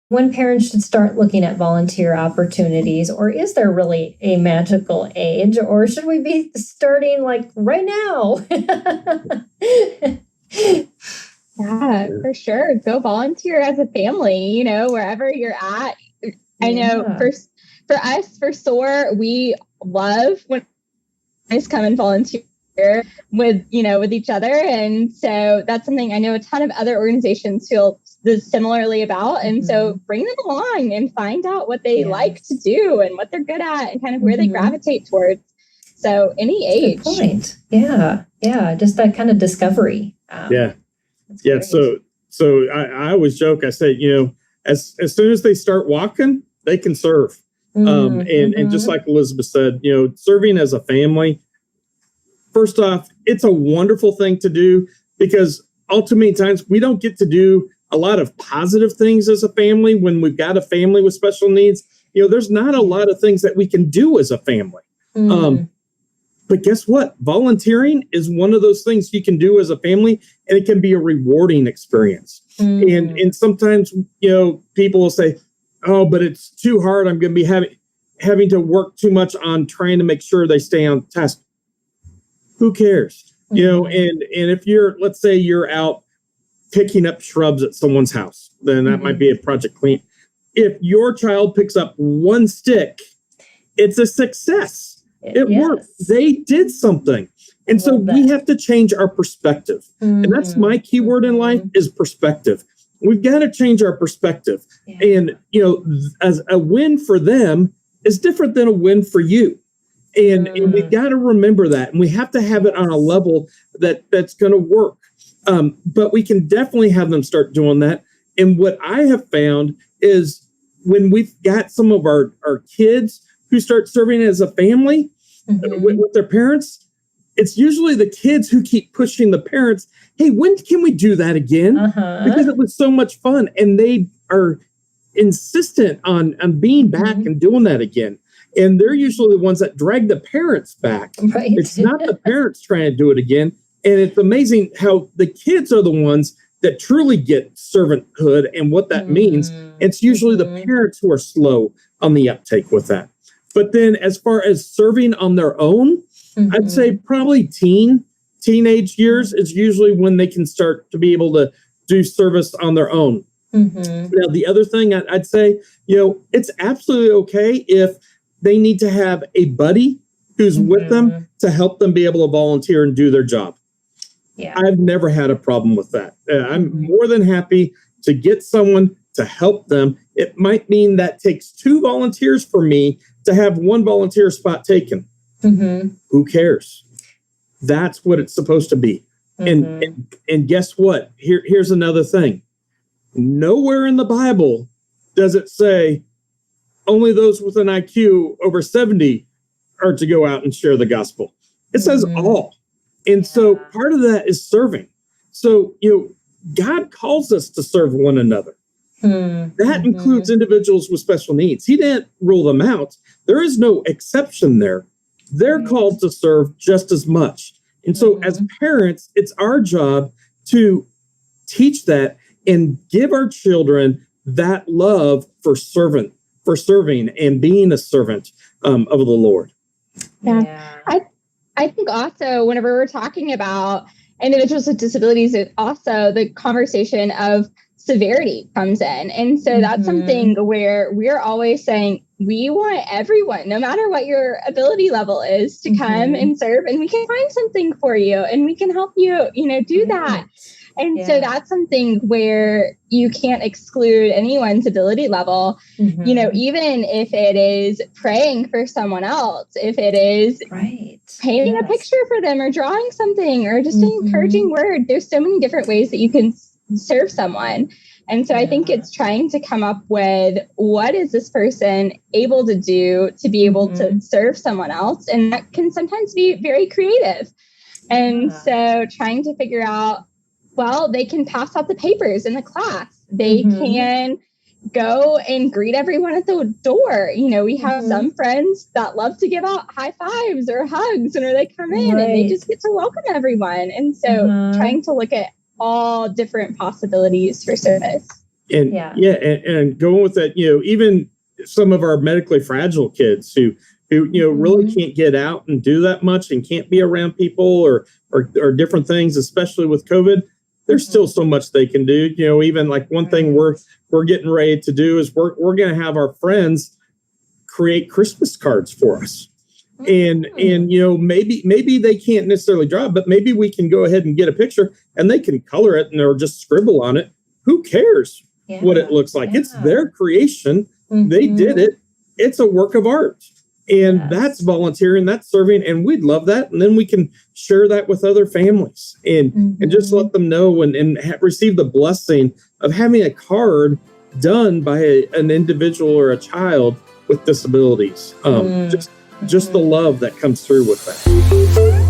when parents should start looking at volunteer opportunities, or is there really a magical age, or should we be starting like right now? Yeah, for sure. Go volunteer as a family, wherever you're at. I know for us, for SOAR, we love when guys come and volunteer with each other. And so that's something I know a ton of other organizations feel similarly about. And so bring them along and find out what they like to do and what they're good at and kind of where they gravitate towards. So any age. Good point. Yeah. Just that kind of discovery. Yeah. So I always joke, I say, as soon as they start walking, they can serve. And just like Elizabeth said, serving as a family, first off, it's a wonderful thing to do because ultimately times we don't get to do a lot of positive things as a family when we've got a family with special needs. There's not a lot of things that we can do as a family. But guess what? Volunteering is one of those things you can do as a family, and it can be a rewarding experience. And sometimes, people will say, oh, but it's too hard. I'm going to be having to work too much on trying to make sure they stay on task. Who cares? And if let's say you're out picking up shrubs at someone's house, then that might be a project clean. If your child picks up one stick, it's a success. It worked. They did something. And so we have to change our perspective. And that's my key word in life is perspective. We've got to change our perspective. And, as a win for them is different than a win for you. And we've got to remember that. And we have to have it on a level that's going to work. But we can definitely have them start doing that. And what I have found is when we've got some of our kids who start serving as a family with their parents, it's usually the kids who keep pushing the parents. Hey, when can we do that again? Because it was so much fun. And they are insistent on being back and doing that again. And they're usually the ones that drag the parents back. Right. It's not the parents trying to do it again. And it's amazing how the kids are the ones that truly get servanthood and what that means. It's usually the parents who are slow on the uptake with that. But then as far as serving on their own, I'd say probably teenage years is usually when they can start to be able to do service on their own. Now, the other thing I'd say, it's absolutely okay if they need to have a buddy who's with them to help them be able to volunteer and do their job. I've never had a problem with that. I'm more than happy to get someone to help them. It might mean that takes 2 volunteers for me to have 1 volunteer spot taken. Who cares? That's what it's supposed to be. And guess what? Here's another thing. Nowhere in the Bible does it say only those with an IQ over 70 are to go out and share the gospel. It says all. And so part of that is serving. So, God calls us to serve one another. That includes individuals with special needs. He didn't rule them out. There is no exception there. They're called to serve just as much. And so as parents, it's our job to teach that and give our children that love for serving and being a servant of the Lord. I think also whenever we're talking about individuals with disabilities, it also the conversation of severity comes in. And so that's something where we're always saying, we want everyone, no matter what your ability level is, to come and serve, and we can find something for you and we can help you, do that. And so that's something where you can't exclude anyone's ability level, even if it is praying for someone else, if it is painting a picture for them or drawing something or just an encouraging word. There's so many different ways that you can serve someone. And so I think it's trying to come up with what is this person able to do to be able to serve someone else. And that can sometimes be very creative. And so trying to figure out, well, they can pass out the papers in the class. They can go and greet everyone at the door. We have some friends that love to give out high fives or hugs whenever they come in and they just get to welcome everyone. And so trying to look at all different possibilities for service. And and going with that, even some of our medically fragile kids who really can't get out and do that much and can't be around people or different things, especially with COVID, there's still so much they can do. Even like one thing we're getting ready to do is we're going to have our friends create Christmas cards for us. And maybe they can't necessarily draw, but maybe we can go ahead and get a picture and they can color it or just scribble on it. Who cares what it looks like? It's their creation. They did it. It's a work of art. And that's volunteering, that's serving, and we'd love that. And then we can share that with other families and just let them know and receive the blessing of having a card done by an individual or a child with disabilities. Just the love that comes through with that.